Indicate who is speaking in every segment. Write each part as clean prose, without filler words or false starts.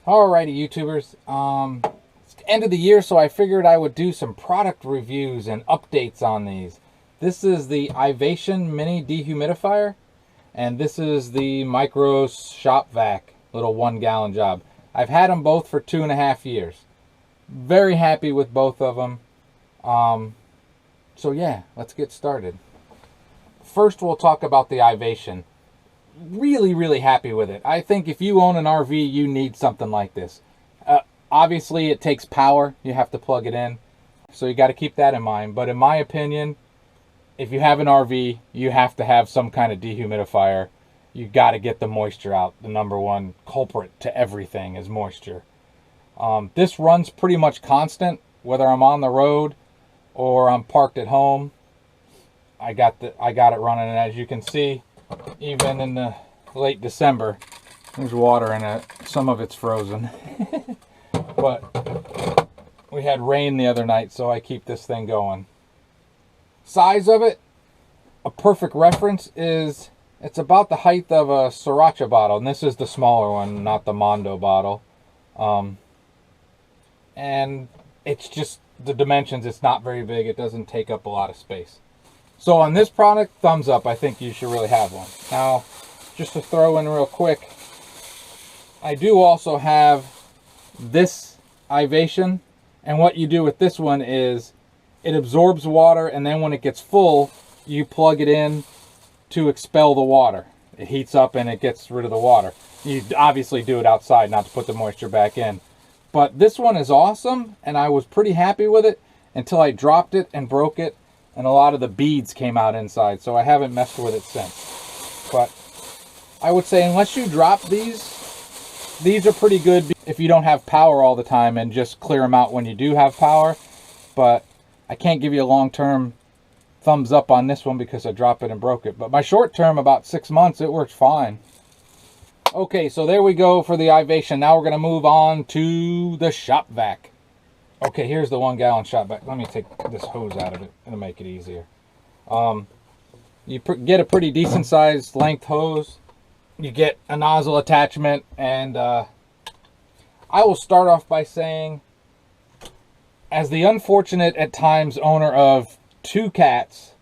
Speaker 1: Alrighty, YouTubers. It's the end of the year, so I figured I would do some product reviews and updates on these. This is the Ivation mini dehumidifier, and this is the micro shop vac, little 1-gallon job. I've had them both for 2.5 years. Very happy with both of them. So yeah, let's get started. First, we'll talk about the Ivation. Really happy with it. I think if you own an RV, you need something like this. Obviously, it takes power. You have to plug it in. So you got to keep that in mind. But in my opinion, if you have an RV, you have to have some kind of dehumidifier. You got to get the moisture out. The number one culprit to everything is moisture. This runs pretty much constant, whether I'm on the road or I'm parked at home. I got it running, and as you can see, even in the late December, there's water in it. Some of it's frozen. But we had rain the other night, so I keep this thing going. Size of it, a perfect reference is, it's about the height of a sriracha bottle. And this is the smaller one, not the Mondo bottle. And it's just the dimensions, it's not very big. It doesn't take up a lot of space. So on this product, thumbs up. I think you should really have one. Now, just to throw in real quick, I do also have this Ivation. And what you do with this one is it absorbs water, and then when it gets full, you plug it in to expel the water. It heats up and it gets rid of the water. You obviously do it outside, not to put the moisture back in. But this one is awesome, and I was pretty happy with it until I dropped it and broke it. And a lot of the beads came out inside, so I haven't messed with it since. But I would say unless you drop these are pretty good if you don't have power all the time, and just clear them out when you do have power. But I can't give you a long-term thumbs up on this one because I dropped it and broke it. But my short-term, about 6 months, it works fine. Okay, so there we go for the Ivation. Now we're going to move on to the shop vac. Okay, here's the 1-gallon shop vac. Let me take this hose out of it. It'll make it easier. You get a pretty decent sized length hose. You get a nozzle attachment, and I will start off by saying, as the unfortunate at times owner of 2 cats,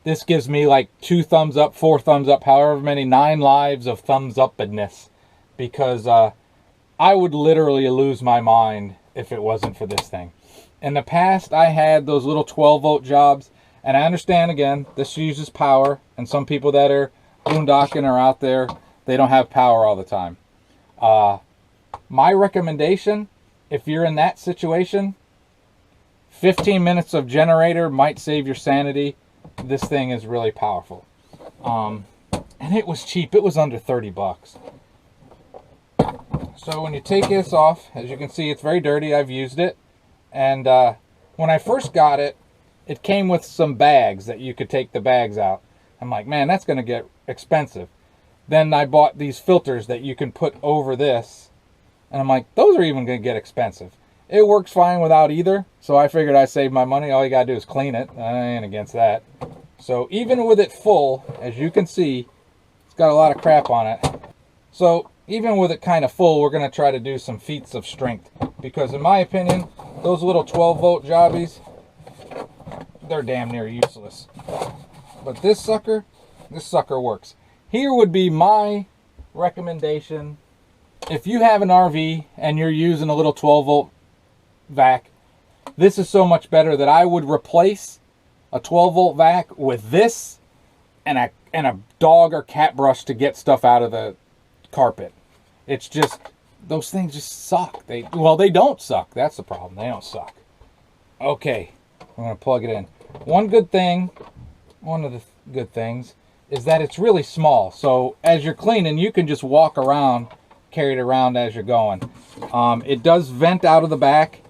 Speaker 1: this gives me like 2 thumbs up, 4 thumbs up, however many, 9 lives of thumbs upness, because I would literally lose my mind if it wasn't for this thing. In the past, I had those little 12-volt jobs, and I understand, again, this uses power, and some people that are boondocking are out there, they don't have power all the time. My recommendation, if you're in that situation, 15 minutes of generator might save your sanity. This thing is really powerful. And it was cheap. It was under 30 bucks. So when you take this off, as you can see, it's very dirty. I've used it. And when I first got it, it came with some bags that you could take the bags out. I'm like, man, that's going to get expensive. Then I bought these filters that you can put over this. And I'm like, those are even going to get expensive. It works fine without either. So I figured I'd save my money. All you got to do is clean it. I ain't against that. So even with it full, as you can see, it's got a lot of crap on it. So even with it kind of full, we're going to try to do some feats of strength. Because in my opinion, those little 12-volt jobbies, they're damn near useless. But this sucker works. Here would be my recommendation. If you have an RV and you're using a little 12-volt vac, this is so much better that I would replace a 12-volt vac with this and a dog or cat brush to get stuff out of the carpet. It's just, those things just suck. They don't suck. That's the problem. They don't suck. Okay, I'm going to plug it in. One of the good things is that it's really small. So as you're cleaning, you can just walk around, carry it around as you're going. It does vent out of the back.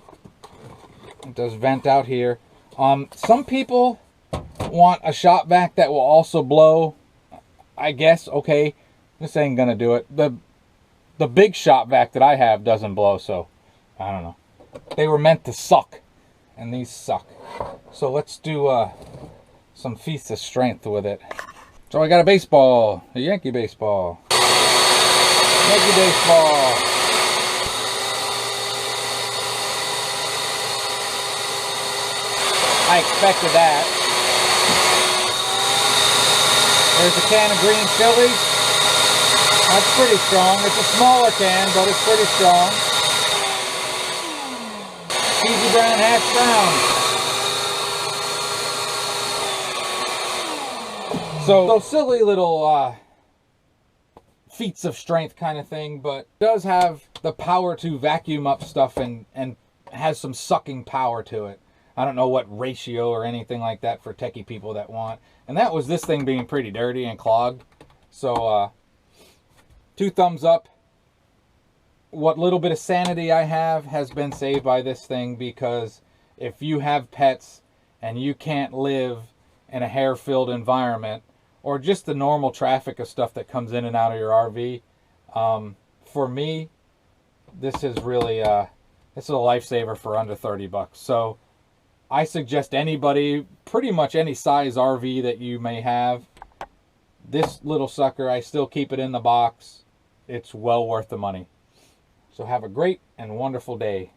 Speaker 1: It does vent out here. Some people want a shop vac that will also blow. I guess, okay, this ain't gonna do it. The big shop vac that I have doesn't blow, so I don't know. They were meant to suck, and these suck. So let's do some feats of strength with it. So I got a baseball, a Yankee baseball. Yankee baseball. I expected that. There's a can of green chilies. That's pretty strong. It's a smaller can, but it's pretty strong. Cheesy brown hash brown. So those silly little feats of strength kind of thing, but it does have the power to vacuum up stuff and has some sucking power to it. I don't know what ratio or anything like that for techie people that want. And that was this thing being pretty dirty and clogged. So 2 thumbs up. What little bit of sanity I have has been saved by this thing, because if you have pets and you can't live in a hair-filled environment, or just the normal traffic of stuff that comes in and out of your RV, for me, this is really this is a lifesaver for under 30 bucks. So I suggest anybody, pretty much any size RV that you may have, this little sucker, I still keep it in the box. It's well worth the money. So have a great and wonderful day.